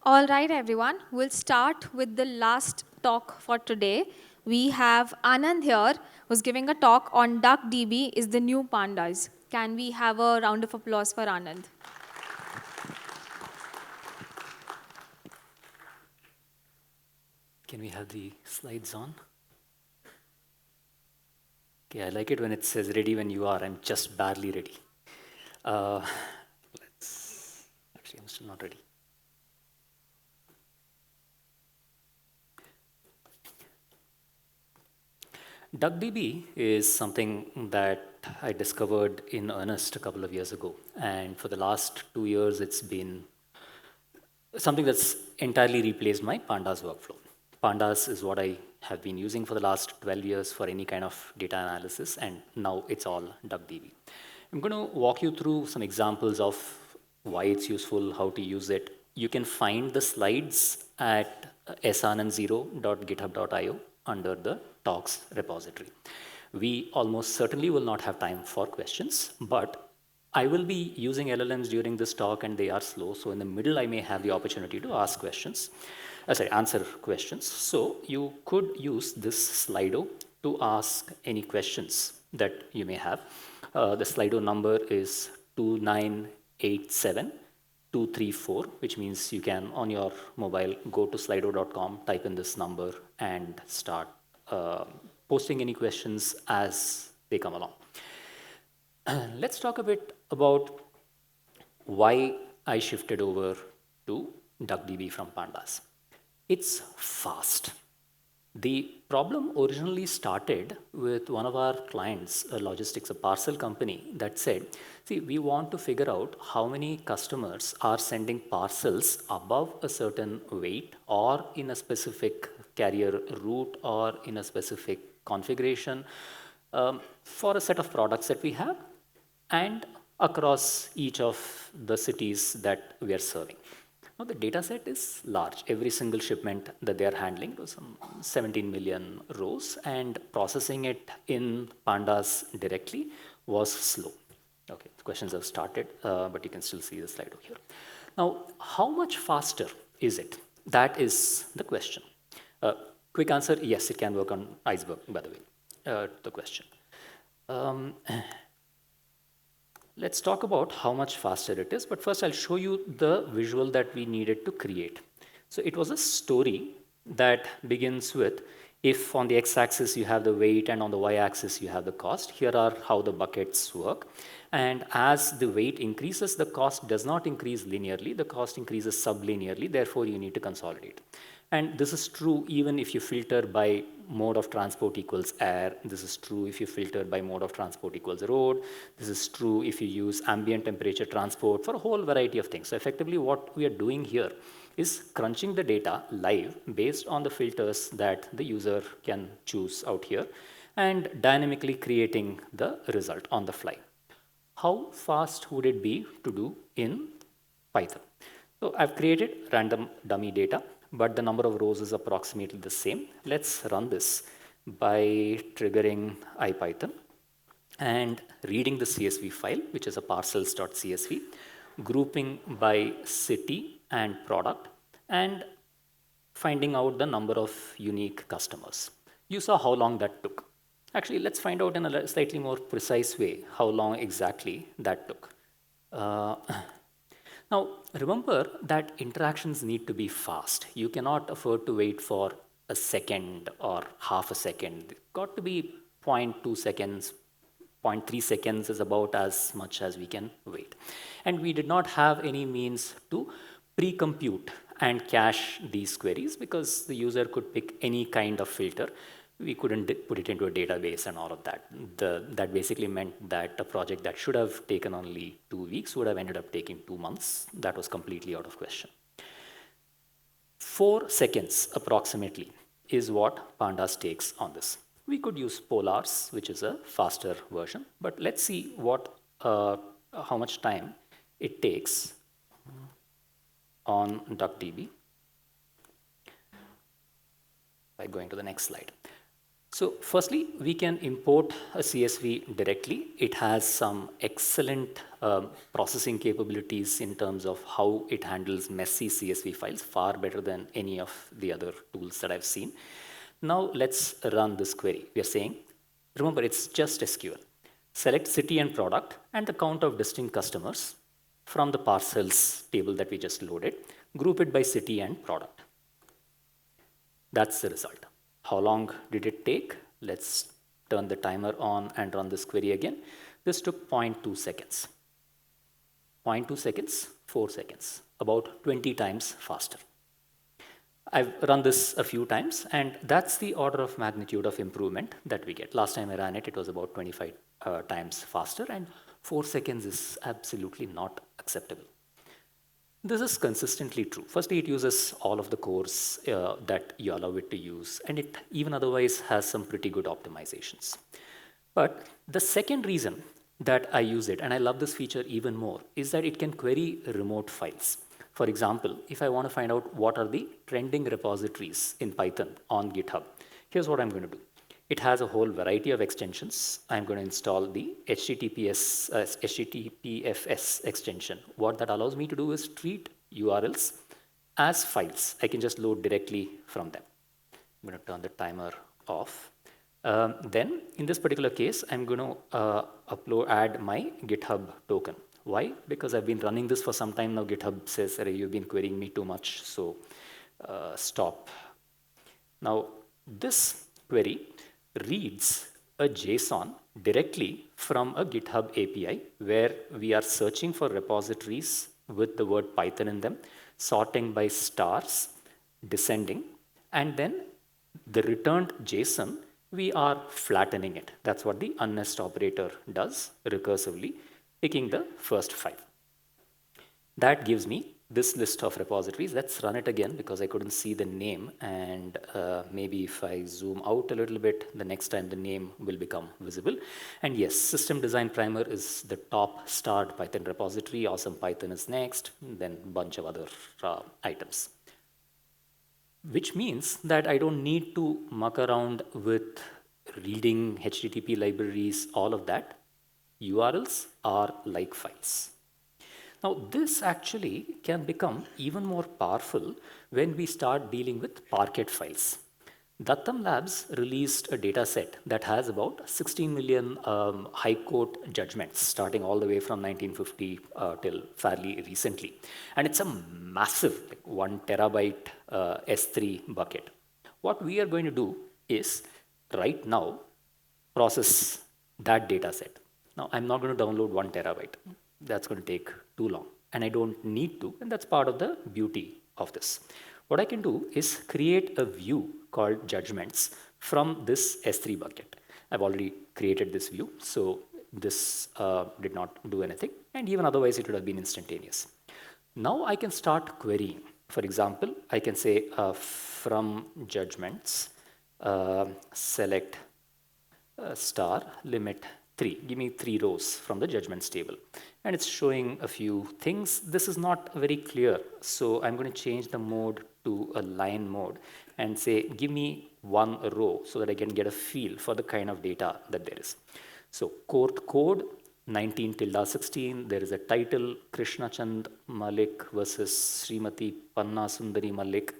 All right, everyone. We'll start with the last talk for today. We have Anand here, who's giving a talk on DuckDB is the new Pandas. Can we have a round of applause for Anand? Can we have the slides on? Okay, I like it when it says ready when you are. I'm just barely ready. Uh, actually, I'm still not ready. DuckDB is something that I discovered in earnest a couple of years ago. And for the last 2 years, it's been something that's entirely replaced my Pandas workflow. Pandas is what I have been using for the last 12 years for any kind of data analysis, and now it's all DuckDB. I'm going to walk you through some examples of why it's useful, how to use it. You can find the slides at sanand0.github.io under the talks repository. We almost certainly will not have time for questions, but I will be using LLMs during this talk and they are slow. So in the middle, I may have the opportunity to ask questions, answer questions. So you could use this Slido to ask any questions that you may have. The Slido number is 2987234, which means you can, on your mobile, go to slido.com, type in this number, and start posting any questions as they come along. Let's talk a bit about why I shifted over to DuckDB from Pandas. It's fast. The problem originally started with one of our clients, a logistics, a parcel company, that said, see, we want to figure out how many customers are sending parcels above a certain weight or in a specific carrier route or in a specific configuration for a set of products that we have and across each of the cities that we are serving. Now, the data set is large. Every single shipment that they are handling was some 17 million rows, and processing it in Pandas directly was slow. Okay, the questions have started, but you can still see the slide over here. Now, how much faster is it? That is the question. Quick answer, yes, it can work on Iceberg, by the way, the question. Let's talk about how much faster it is, but first I'll show you the visual that we needed to create. So it was a story that begins with, if on the x-axis you have the weight and on the y-axis you have the cost, here are how the buckets work. And as the weight increases, the cost does not increase linearly, the cost increases sublinearly, therefore you need to consolidate. And this is true even if you filter by mode of transport equals air. This is true if you filter by mode of transport equals road. This is true if you use ambient temperature transport for a whole variety of things. So effectively what we are doing here is crunching the data live based on the filters that the user can choose out here and dynamically creating the result on the fly. How fast would it be to do in Python? So I've created random dummy data, but the number of rows is approximately the same. Let's run this by triggering IPython and reading the CSV file, which is a parcels.csv, grouping by city and product, and finding out the number of unique customers. You saw how long that took. Actually, let's find out in a slightly more precise way how long exactly that took. Now, remember that interactions need to be fast. You cannot afford to wait for a second or half a second. It's got to be 0.2 seconds, 0.3 seconds is about as much as we can wait. And we did not have any means to pre-compute and cache these queries because the user could pick any kind of filter. We couldn't put it into a database and all of that. That basically meant that a project that should have taken only 2 weeks would have ended up taking 2 months. That was completely out of question. 4 seconds approximately is what Pandas takes on this. We could use Polars, which is a faster version, but let's see how much time it takes on DuckDB by going to the next slide. So firstly, we can import a CSV directly. It has some excellent processing capabilities in terms of how it handles messy CSV files, far better than any of the other tools that I've seen. Now let's run this query. We are saying, remember, it's just SQL. Select city and product and the count of distinct customers from the parcels table that we just loaded. Group it by city and product. That's the result. How long did it take? Let's turn the timer on and run this query again. This took 0.2 seconds. 0.2 seconds, 4 seconds, about 20 times faster. I've run this a few times, and that's the order of magnitude of improvement that we get. Last time I ran it, it was about 25 times faster, and 4 seconds is absolutely not acceptable. This is consistently true. Firstly, it uses all of the cores that you allow it to use, and it even otherwise has some pretty good optimizations. But the second reason that I use it, and I love this feature even more, is that it can query remote files. For example, if I want to find out what are the trending repositories in Python on GitHub, here's what I'm going to do. It has a whole variety of extensions. I'm going to install the HTTPFS extension. What that allows me to do is treat URLs as files. I can just load directly from them. I'm going to turn the timer off. Then, in this particular case, I'm going to add my GitHub token. Why? Because I've been running this for some time now. GitHub says, "Arey, you've been querying me too much, so stop." Now, this query reads a JSON directly from a GitHub API where we are searching for repositories with the word Python in them, sorting by stars, descending, and then the returned JSON, we are flattening it. That's what the unnest operator does recursively, picking the first 5. That gives me this list of repositories. Let's run it again because I couldn't see the name, and maybe if I zoom out a little bit, the next time the name will become visible. And yes, System Design Primer is the top starred Python repository. Awesome Python is next, then a bunch of other items. Which means that I don't need to muck around with reading HTTP libraries, all of that. URLs are like files. Now, this actually can become even more powerful when we start dealing with Parquet files. Dattam Labs released a data set that has about 16 million high court judgments starting all the way from 1950 till fairly recently. And it's a massive, like 1 terabyte S3 bucket. What we are going to do is right now process that data set. Now, I'm not going to download 1 terabyte. That's going to take too long, and I don't need to, and that's part of the beauty of this. What I can do is create a view called judgments from this S3 bucket. I've already created this view, so this did not do anything, and even otherwise it would have been instantaneous. Now I can start querying. For example, I can say from judgments, select star limit 3. Give me 3 rows from the judgments table. And it's showing a few things. This is not very clear, so I'm going to change the mode to a line mode and say, give me 1 row so that I can get a feel for the kind of data that there is. So court code 19 tilde 16, there is a title, Krishna Chand Malik versus Srimati Panna Sundari Malik.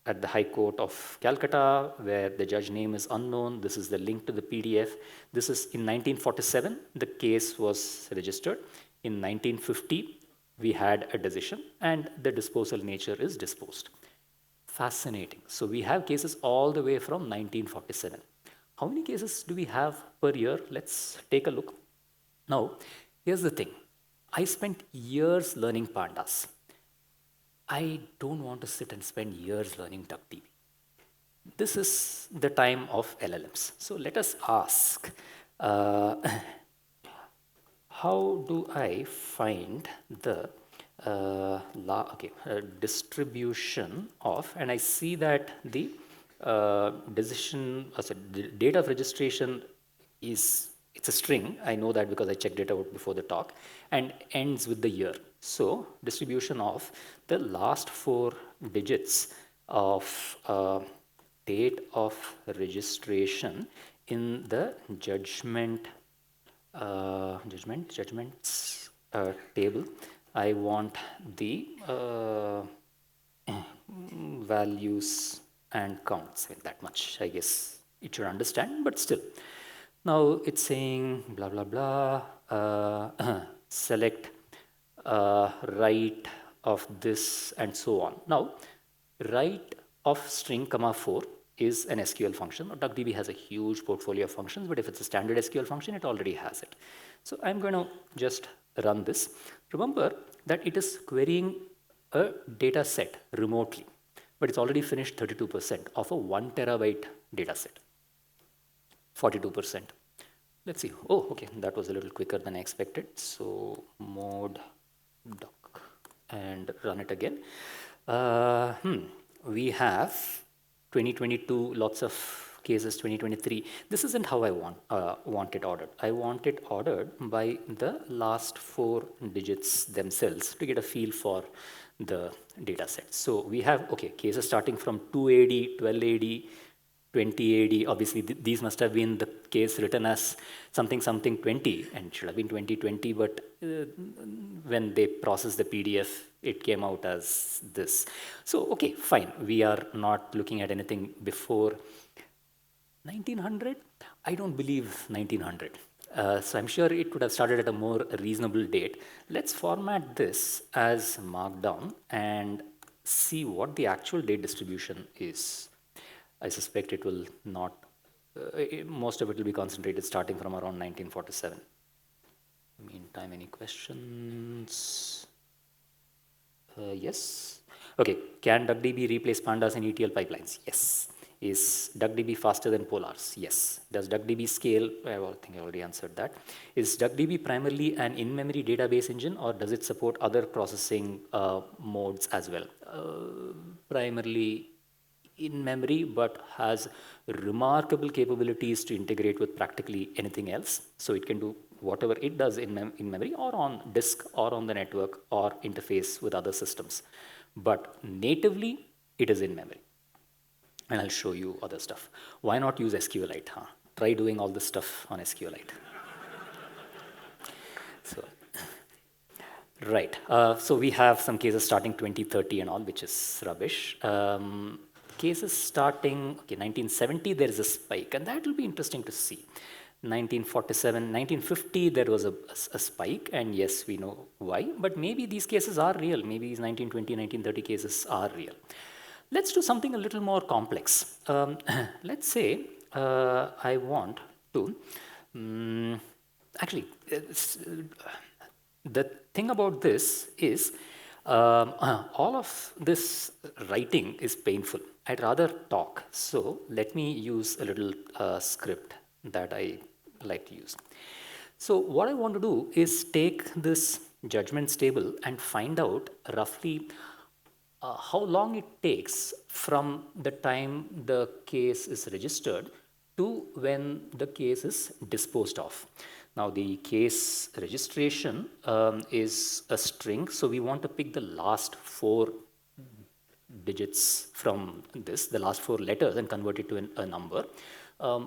At the High Court of Calcutta, where the judge name is unknown. This is the link to the PDF. This is in 1947, the case was registered. In 1950, we had a decision, and the disposal nature is disposed. Fascinating. So we have cases all the way from 1947. How many cases do we have per year? Let's take a look. Now, here's the thing. I spent years learning Pandas. I don't want to sit and spend years learning DuckDB. This is the time of LLMs. So let us ask, how do I find the distribution of, and I see that the date of registration is, it's a string. I know that because I checked it out before the talk, and ends with the year. So distribution of the last 4 digits of date of registration in the judgments table. I want the values and counts. That much, I guess it should understand, but still. Now it's saying blah blah blah. Select right of this and so on. Now, right of string comma 4 is an SQL function. DuckDB has a huge portfolio of functions, but if it's a standard SQL function, it already has it. So I'm going to just run this. Remember that it is querying a data set remotely, but it's already finished 32% of a 1 terabyte data set. 42%. Let's see. Oh, okay, that was a little quicker than I expected. So mode doc and run it again. We have 2022, lots of cases, 2023. This isn't how I want it ordered. I want it ordered by the last 4 digits themselves to get a feel for the data set. So we have, okay, cases starting from 280, 1280, 2080. Obviously, these must have been the case written as something 20, and it should have been 2020, but when they processed the PDF, it came out as this. So, okay, fine. We are not looking at anything before 1900. I don't believe 1900. So I'm sure it would have started at a more reasonable date. Let's format this as Markdown and see what the actual date distribution is. I suspect it will not, most of it will be concentrated starting from around 1947. Meantime, any questions? Yes. Okay, can DuckDB replace Pandas in ETL pipelines? Yes. Is DuckDB faster than Polars? Yes. Does DuckDB scale? I think I already answered that. Is DuckDB primarily an in-memory database engine, or does it support other processing modes as well? Primarily in memory, but has remarkable capabilities to integrate with practically anything else. So it can do whatever it does in memory or on disk or on the network or interface with other systems. But natively, it is in memory. And I'll show you other stuff. Why not use SQLite? Huh? Try doing all this stuff on SQLite. So, right. So we have some cases starting 2030 and all, which is rubbish. Cases starting, okay, 1970, there is a spike, and that will be interesting to see. 1947, 1950, there was a spike, and yes, we know why, but maybe these cases are real. Maybe these 1920, 1930 cases are real. Let's do something a little more complex. Let's say I want to, actually, the thing about this is all of this writing is painful. I'd rather talk. So let me use a little script that I like to use. So what I want to do is take this judgments table and find out roughly how long it takes from the time the case is registered to when the case is disposed of. Now the case registration is a string, so we want to pick the last 4 digits from this, the last 4 letters, and convert it to a number.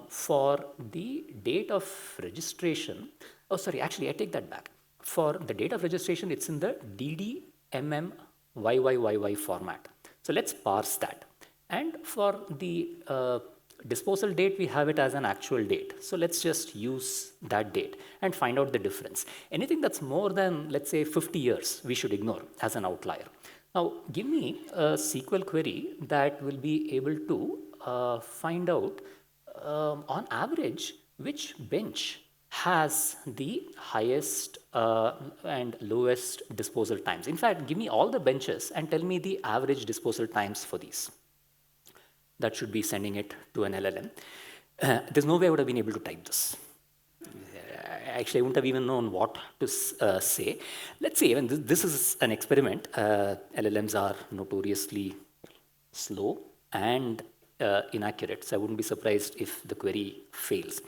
For the date of registration, oh sorry, actually I take that back. For the date of registration, it's in the DDMMYYYY format. So let's parse that. And for the disposal date, we have it as an actual date. So let's just use that date and find out the difference. Anything that's more than, let's say, 50 years, we should ignore as an outlier. Now, give me a SQL query that will be able to find out, on average, which bench has the highest and lowest disposal times. In fact, give me all the benches and tell me the average disposal times for these. That should be sending it to an LLM. There's no way I would have been able to type this. Actually, I wouldn't have even known what to say. Let's see, even this is an experiment. LLMs are notoriously slow and inaccurate, so I wouldn't be surprised if the query fails.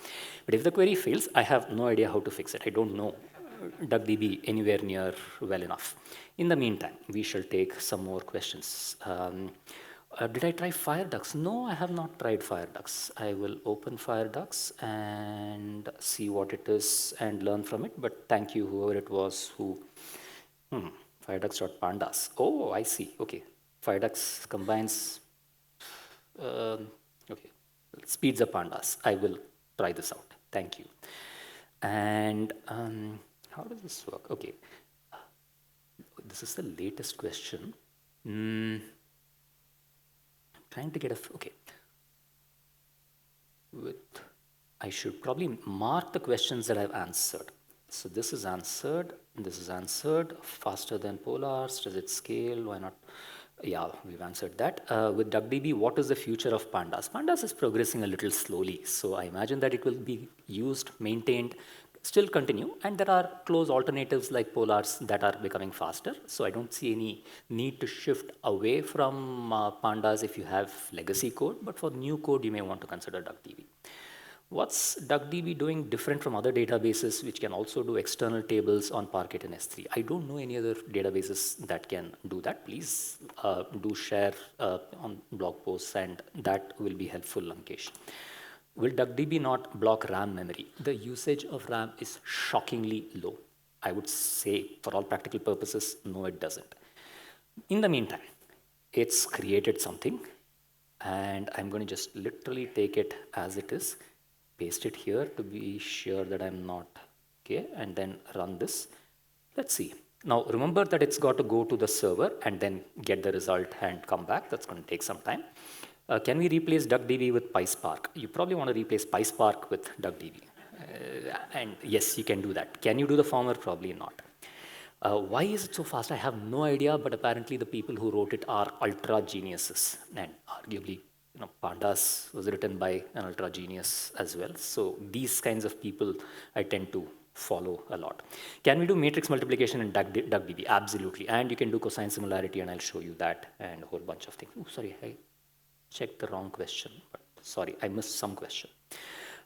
But if the query fails, I have no idea how to fix it. I don't know DuckDB anywhere near well enough. In the meantime, we shall take some more questions. Did I try FireDux? No, I have not tried FireDux. I will open FireDux and see what it is and learn from it. But thank you, whoever it was who. FireDux.pandas. Oh, I see. Okay. FireDux combines, okay, speeds up pandas. I will try this out. Thank you. And how does this work? Okay. This is the latest question. Trying to get a, okay. I should probably mark the questions that I've answered. So this is answered, faster than polars, does it scale, why not? Yeah, we've answered that. With DuckDB, what is the future of Pandas? Pandas is progressing a little slowly, so I imagine that it will be used, maintained, still continue, and there are close alternatives like polars that are becoming faster. So I don't see any need to shift away from Pandas if you have legacy code, but for new code, you may want to consider DuckDB. What's DuckDB doing different from other databases which can also do external tables on Parquet and S3? I don't know any other databases that can do that. Please do share on blog posts, and that will be helpful, Lankesh. Will DuckDB not block RAM memory? The usage of RAM is shockingly low. I would say, for all practical purposes, no, it doesn't. In the meantime, it's created something, and I'm going to just literally take it as it is, paste it here to be sure that I'm not, okay, and then run this. Let's see. Now, remember that it's got to go to the server and then get the result and come back. That's going to take some time. Can we replace DuckDB with PySpark? You probably want to replace PySpark with DuckDB. And yes, you can do that. Can you do the former? Probably not. Why is it so fast? I have no idea, but apparently the people who wrote it are ultra geniuses, and arguably, Pandas was written by an ultra genius as well. So these kinds of people I tend to follow a lot. Can we do matrix multiplication in DuckDB? Absolutely. And you can do cosine similarity, and I'll show you that and a whole bunch of things. Oh, sorry, I checked the wrong question. But sorry, I missed some question.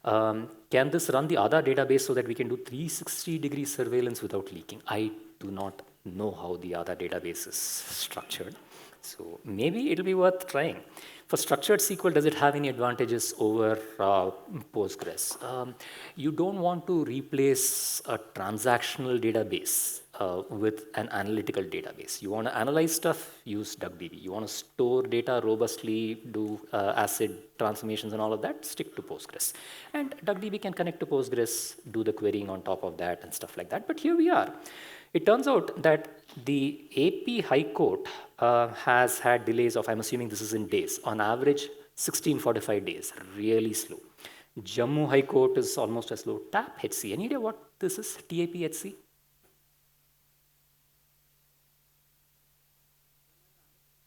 Can this run the Aadhaar database so that we can do 360-degree surveillance without leaking? I do not know how the Aadhaar database is structured. So maybe it'll be worth trying. For structured SQL, does it have any advantages over Postgres? You don't want to replace a transactional database with an analytical database. You want to analyze stuff, use DuckDB. You want to store data robustly, do ACID transformations and all of that, stick to Postgres. And DuckDB can connect to Postgres, do the querying on top of that and stuff like that. But here we are. It turns out that the AP High Court has had delays of, I'm assuming this is in days, on average 1645 days, really slow. Jammu High Court is almost as slow. TAP HC, any idea what this is, TAP HC?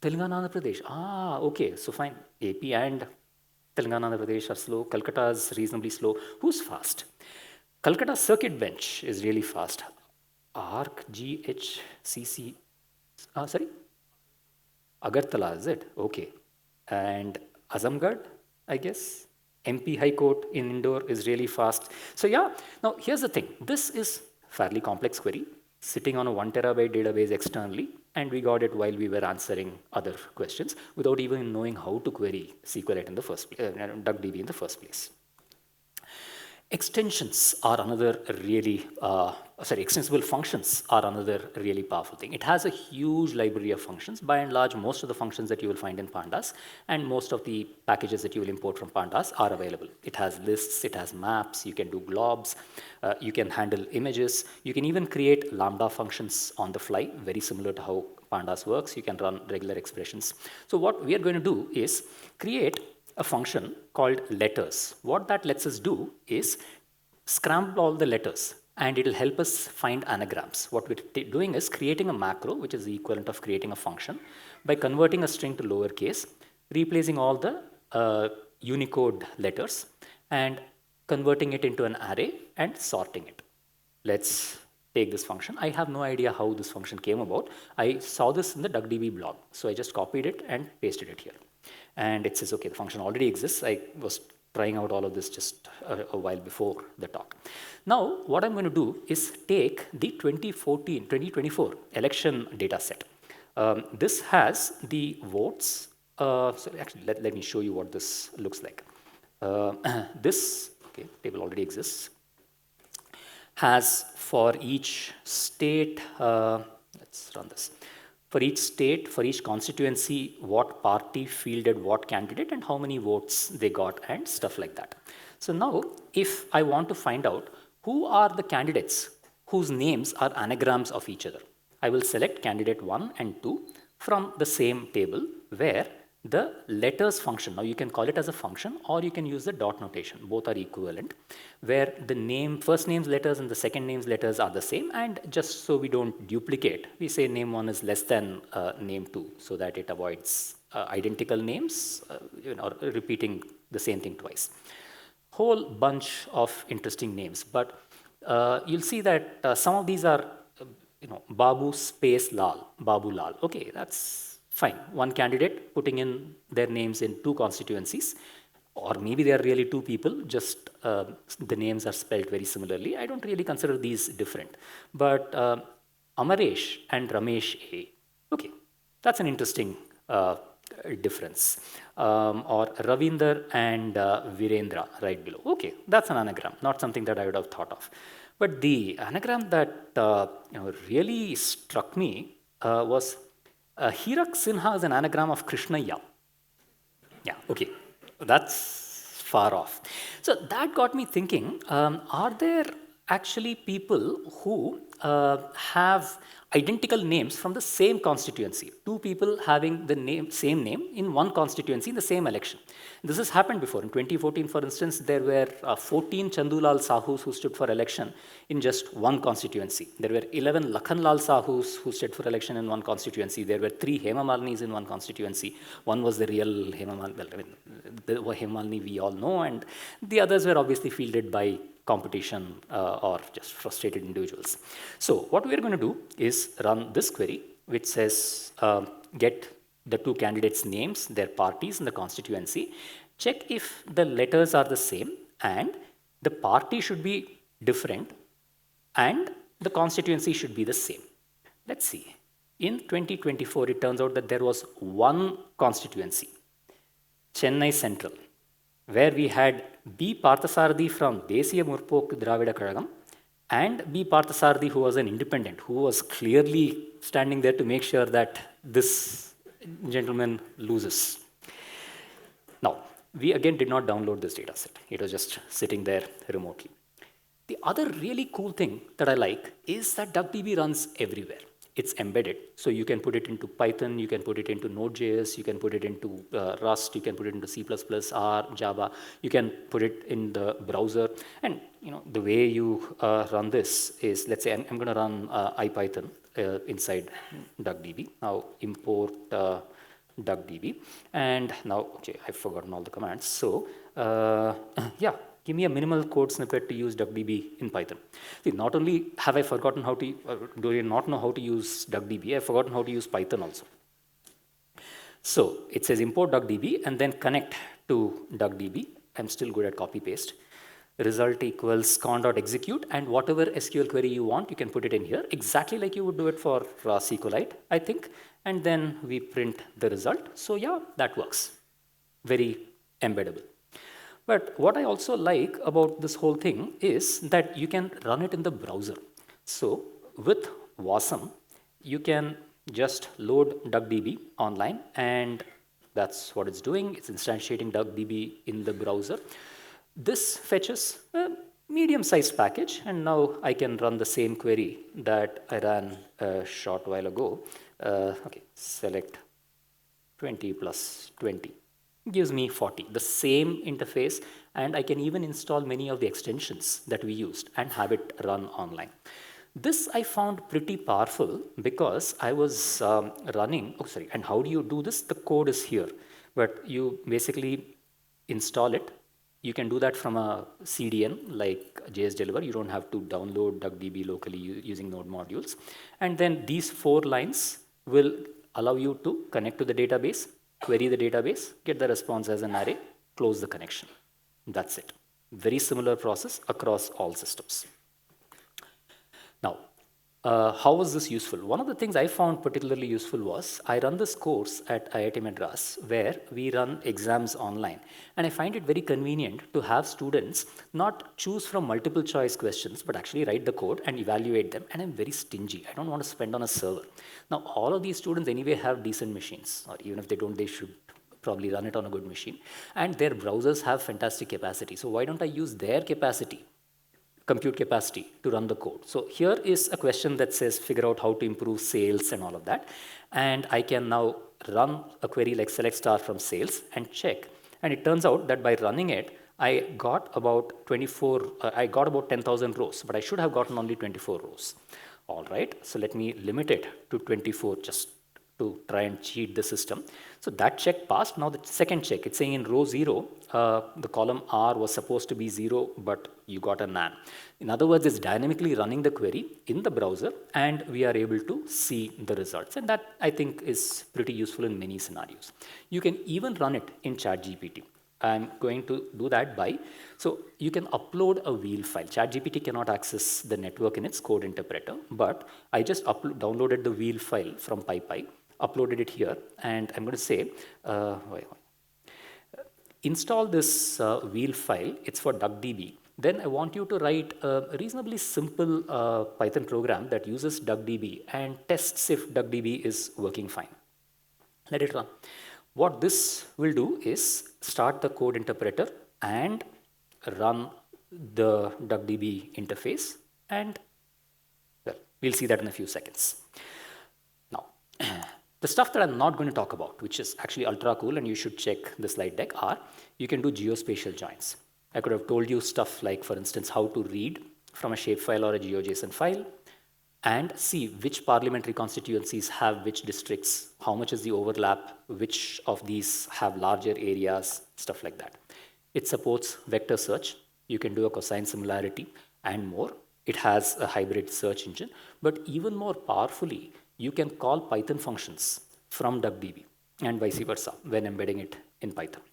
Telangana, Andhra Pradesh. Ah, okay, so fine. AP and Telangana, Andhra Pradesh are slow. Calcutta is reasonably slow. Who's fast? Calcutta Circuit Bench is really fast. ArcGHCC, sorry? Agartala, is it? Okay. And Azamgarh, I guess. MP High Court in Indore is really fast. So yeah, now here's the thing. This is fairly complex query sitting on a 1 terabyte database externally, and we got it while we were answering other questions without even knowing how to query SQLite in the first place, DuckDB in the first place. Extensions are another really, extensible functions are another really powerful thing. It has a huge library of functions. By and large, most of the functions that you will find in Pandas and most of the packages that you will import from Pandas are available. It has lists, it has maps, you can do globs, you can handle images, you can even create lambda functions on the fly, very similar to how Pandas works. You can run regular expressions. So what we are going to do is create a function called letters. What that lets us do is scramble all the letters, and it will help us find anagrams. What we're doing is creating a macro, which is the equivalent of creating a function, by converting a string to lowercase, replacing all the Unicode letters, and converting it into an array and sorting it. Let's take this function. I have no idea how this function came about. I saw this in the DuckDB blog, so I just copied it and pasted it here. And it says, okay, the function already exists. I was trying out all of this just a while before the talk. Now, what I'm going to do is take the 2024 election data set. This has the votes So actually, let me show you what this looks like. This table already exists, has for each state, let's run this. For each state, for each constituency, what party fielded what candidate and how many votes they got and stuff like that. So now, if I want to find out who are the candidates whose names are anagrams of each other, I will select candidate 1 and 2 from the same table where the letters function, now you can call it as a function or you can use the dot notation, both are equivalent, where the name, first name's letters and the second name's letters are the same, and just so we don't duplicate, we say name 1 is less than name 2 so that it avoids identical names, or repeating the same thing twice. Whole bunch of interesting names, but you'll see that some of these are, Babu space Lal, Babu Lal. Okay, that's fine. One candidate putting in their names in 2 constituencies, or maybe they are really 2 people, just the names are spelled very similarly. I don't really consider these different. But Amaresh and Ramesh A. Okay, that's an interesting difference. Or Ravinder and Virendra right below. Okay, that's an anagram, not something that I would have thought of. But the anagram that really struck me was Hirak Sinha is an anagram of Krishnaya. Yeah, okay, that's far off. So that got me thinking, are there actually people who have identical names from the same constituency? 2 people having the same name in one constituency in the same election. This has happened before. In 2014, for instance, there were 14 Chandulal Sahus who stood for election in just one constituency. There were 11 Lakhanlal Sahus who stood for election in one constituency. There were 3 Hema Malinis in one constituency. One was the real Hema Malini, well, I mean, the Hema Malini we all know, and the others were obviously fielded by competition or just frustrated individuals. So what we're going to do is run this query, which says get the 2 candidates' names, their parties in the constituency, check if the letters are the same, and the party should be different, and the constituency should be the same. Let's see. In 2024, it turns out that there was one constituency, Chennai Central, where we had B. Parthasarathi from Desiya Murpokku Dravida Kazhagam and B. Parthasarathi, who was an independent, who was clearly standing there to make sure that this gentleman loses. Now, we again did not download this data set. It was just sitting there remotely. The other really cool thing that I like is that DuckDB runs everywhere. It's embedded, so you can put it into Python, you can put it into Node.js, you can put it into Rust, you can put it into C++, R, Java, you can put it in the browser. And the way you run this is, let's say I'm going to run IPython inside DuckDB. Now import DuckDB, and now, okay, I've forgotten all the commands. So yeah, give me a minimal code snippet to use DuckDB in Python. See, not only have I forgotten how to, do I not know how to use DuckDB, I've forgotten how to use Python also. So it says import DuckDB and then connect to DuckDB. I'm still good at copy paste. Result equals con.execute, and whatever SQL query you want, you can put it in here, exactly like you would do it for SQLite, I think. And then we print the result. So yeah, that works. Very embeddable. But what I also like about this whole thing is that you can run it in the browser. So with Wasm, you can just load DuckDB online, and that's what it's doing. It's instantiating DuckDB in the browser. This fetches a medium-sized package, and now I can run the same query that I ran a short while ago. Okay, select 20 plus 20. Gives me 40, the same interface, and I can even install many of the extensions that we used and have it run online. This I found pretty powerful because I was and how do you do this? The code is here, but you basically install it. You can do that from a CDN like JSDeliver. You don't have to download DuckDB locally using node modules. And then these 4 lines will allow you to connect to the database, query the database, get the response as an array, close the connection. That's it. Very similar process across all systems. Now, How was this useful? One of the things I found particularly useful was I run this course at IIT Madras where we run exams online. And I find it very convenient to have students not choose from multiple choice questions, but actually write the code and evaluate them. And I'm very stingy. I don't want to spend on a server. Now, all of these students anyway have decent machines, or even if they don't, they should probably run it on a good machine. And their browsers have fantastic capacity. So why don't I use their capacity, compute capacity, to run the code? So here is a question that says figure out how to improve sales and all of that. And I can now run a query like select star from sales and check. And it turns out that by running it, I got about 10,000 rows, but I should have gotten only 24 rows. All right, so let me limit it to 24 just to try and cheat the system. So that check passed. Now the second check, it's saying in row 0, the column R was supposed to be 0, but you got a nan. In other words, it's dynamically running the query in the browser, and we are able to see the results. And that, I think, is pretty useful in many scenarios. You can even run it in ChatGPT. I'm going to do that by, so you can upload a wheel file. ChatGPT cannot access the network in its code interpreter, but I just downloaded the wheel file from PyPy, uploaded it here, and I'm going to say, install this wheel file. It's for DuckDB. Then I want you to write a reasonably simple Python program that uses DuckDB and tests if DuckDB is working fine. Let it run. What this will do is start the code interpreter and run the DuckDB interface, and well, we'll see that in a few seconds. Now, the stuff that I'm not going to talk about, which is actually ultra cool and you should check the slide deck, are you can do geospatial joins. I could have told you stuff like, for instance, how to read from a shapefile or a GeoJSON file and see which parliamentary constituencies have which districts, how much is the overlap, which of these have larger areas, stuff like that. It supports vector search. You can do a cosine similarity and more. It has a hybrid search engine, but even more powerfully, you can call Python functions from DuckDB and vice versa when embedding it in Python.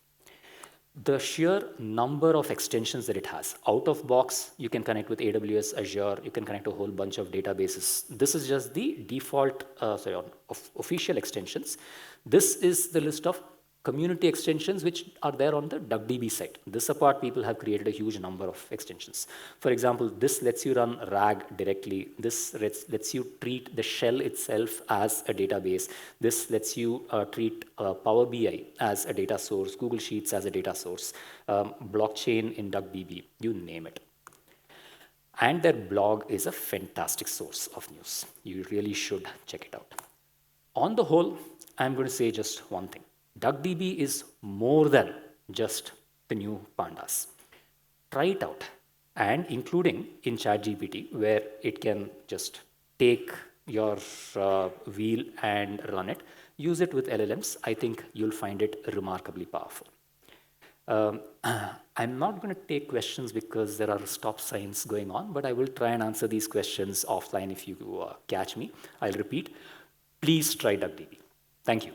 The sheer number of extensions that it has. Out of box, you can connect with AWS, Azure, you can connect a whole bunch of databases. This is just the default, official extensions. This is the list of community extensions which are there on the DuckDB site. This apart, people have created a huge number of extensions. For example, this lets you run RAG directly. This lets you treat the shell itself as a database. This lets you treat Power BI as a data source, Google Sheets as a data source, blockchain in DuckDB, you name it. And their blog is a fantastic source of news. You really should check it out. On the whole, I'm going to say just one thing. DuckDB is more than just the new Pandas. Try it out, and including in ChatGPT, where it can just take your wheel and run it. Use it with LLMs. I think you'll find it remarkably powerful. I'm not going to take questions because there are stop signs going on, but I will try and answer these questions offline if you catch me. I'll repeat. Please try DuckDB. Thank you.